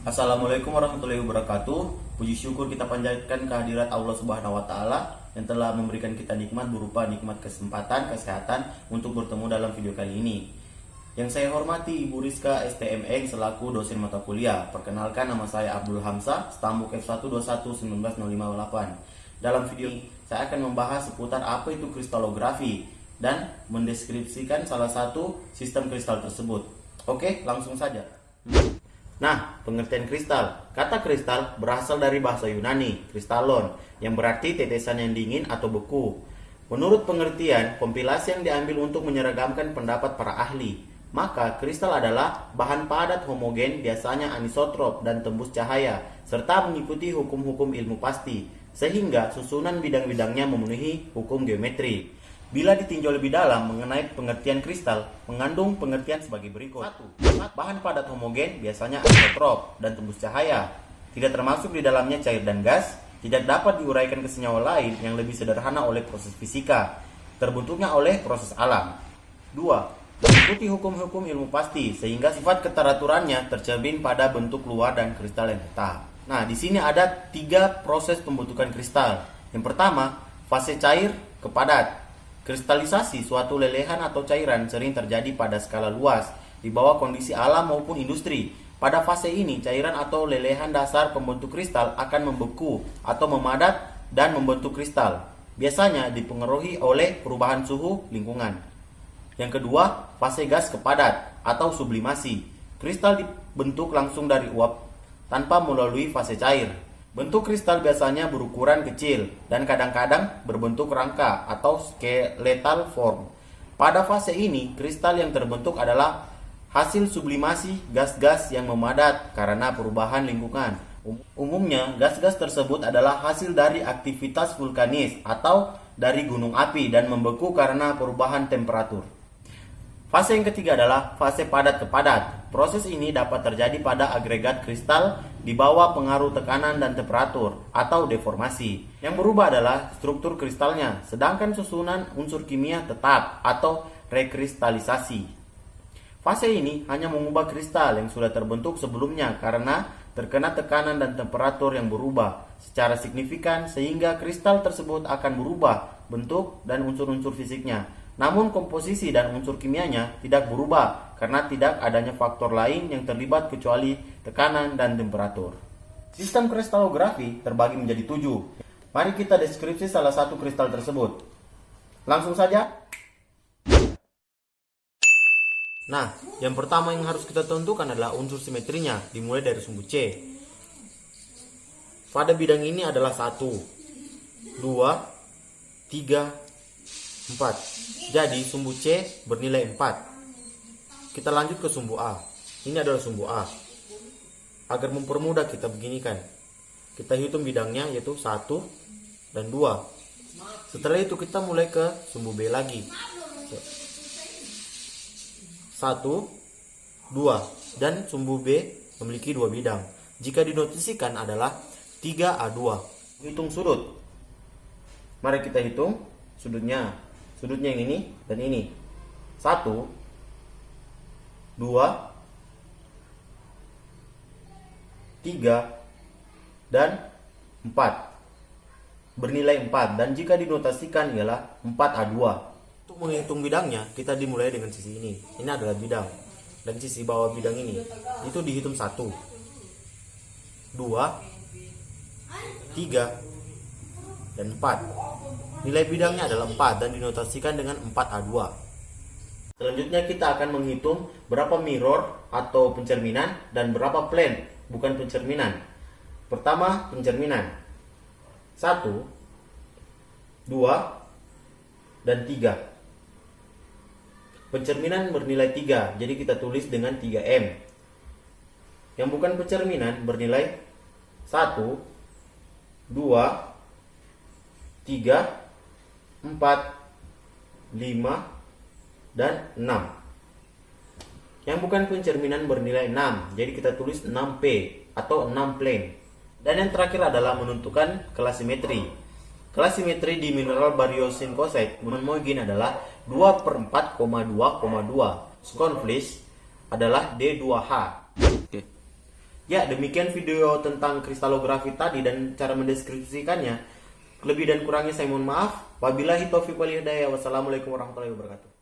Assalamualaikum warahmatullahi wabarakatuh. Puji syukur kita panjatkan kehadirat Allah Subhanahu wa taala yang telah memberikan kita nikmat berupa nikmat kesempatan, kesehatan untuk bertemu dalam video kali ini. Yang saya hormati Ibu Rizka STMN selaku dosen mata kuliah. Perkenalkan, nama saya Abdul Hamzah, stambuk F1211958. Dalam video ini saya akan membahas seputar apa itu kristalografi dan mendeskripsikan salah satu sistem kristal tersebut. Oke, langsung saja. Nah, pengertian kristal. Kata kristal berasal dari bahasa Yunani, kristallon, yang berarti tetesan yang dingin atau beku. Menurut pengertian, kompilasi yang diambil untuk menyeragamkan pendapat para ahli, maka kristal adalah bahan padat homogen, biasanya anisotrop dan tembus cahaya, serta mengikuti hukum-hukum ilmu pasti, sehingga susunan bidang-bidangnya memenuhi hukum geometri. Bila ditinjau lebih dalam mengenai pengertian kristal, mengandung pengertian sebagai berikut. 1. Bahan padat homogen, biasanya anisotrop dan tembus cahaya. Tidak termasuk di dalamnya cair dan gas, tidak dapat diuraikan ke senyawa lain yang lebih sederhana oleh proses fisika, terbentuknya oleh proses alam. 2. Mengikuti hukum-hukum ilmu pasti, sehingga sifat keteraturannya tercermin pada bentuk luar dan kristal yang tetap. Nah, di sini ada 3 proses pembentukan kristal. Yang pertama, fase cair ke padat. Kristalisasi suatu lelehan atau cairan sering terjadi pada skala luas, di bawah kondisi alam maupun industri. Pada fase ini, cairan atau lelehan dasar pembentuk kristal akan membeku atau memadat dan membentuk kristal. Biasanya dipengaruhi oleh perubahan suhu lingkungan. Yang kedua, fase gas ke padat atau sublimasi. Kristal dibentuk langsung dari uap tanpa melalui fase cair. Bentuk kristal biasanya berukuran kecil dan kadang-kadang berbentuk rangka atau skeletal form. Pada fase ini, kristal yang terbentuk adalah hasil sublimasi gas-gas yang memadat karena perubahan lingkungan. Umumnya, gas-gas tersebut adalah hasil dari aktivitas vulkanis atau dari gunung api dan membeku karena perubahan temperatur. Fase yang ketiga adalah fase padat ke padat. Proses ini dapat terjadi pada agregat kristal di bawah pengaruh tekanan dan temperatur atau deformasi. Yang berubah adalah struktur kristalnya, sedangkan susunan unsur kimia tetap atau rekristalisasi. Fase ini hanya mengubah kristal yang sudah terbentuk sebelumnya karena terkena tekanan dan temperatur yang berubah secara signifikan, sehingga kristal tersebut akan berubah bentuk dan unsur-unsur fisiknya. Namun komposisi dan unsur kimianya tidak berubah karena tidak adanya faktor lain yang terlibat kecuali tekanan dan temperatur. Sistem kristalografi terbagi menjadi 7. Mari kita deskripsi salah satu kristal tersebut. Langsung saja. Nah, yang pertama yang harus kita tentukan adalah unsur simetrinya, dimulai dari sumbu C. Pada bidang ini adalah 1, 2, 3, 4. Jadi sumbu C bernilai 4. Kita lanjut ke sumbu A. Ini adalah sumbu A. Agar mempermudah kita beginikan, kita hitung bidangnya yaitu 1 dan 2. Setelah itu kita mulai ke sumbu B lagi. 1, 2. Dan sumbu B memiliki 2 bidang. Jika dinotasikan adalah 3A2. Hitung sudut. Mari kita hitung sudutnya. Sudutnya yang ini dan ini. 1, 2, 3, dan 4. Bernilai 4. Dan jika dinotasikan ialah 4A2. Untuk menghitung bidangnya, kita dimulai dengan sisi ini. Ini adalah bidang. Dan sisi bawah bidang ini, itu dihitung 1, 2, 3, dan 4. Nilai bidangnya adalah 4 dan dinotasikan dengan 4A2. Selanjutnya kita akan menghitung berapa mirror atau pencerminan dan berapa plane, bukan pencerminan. Pertama, pencerminan. 1, 2, dan 3. Pencerminan bernilai 3, jadi kita tulis dengan 3M. Yang bukan pencerminan bernilai 1, 2, 3, 4, 5, dan 6. Yang bukan pencerminan bernilai 6, jadi kita tulis 6P atau 6 plane. Dan yang terakhir adalah menentukan kelas simetri. Kelas simetri di mineral bariosinkosit monogen adalah 2/4,2,2. Sconflish adalah D2H. Ya, demikian video tentang kristalografi tadi dan cara mendeskripsikannya. Lebih dan kurangnya saya mohon maaf. Wabillahi taufiq wal hidayah. Wassalamualaikum warahmatullahi wabarakatuh.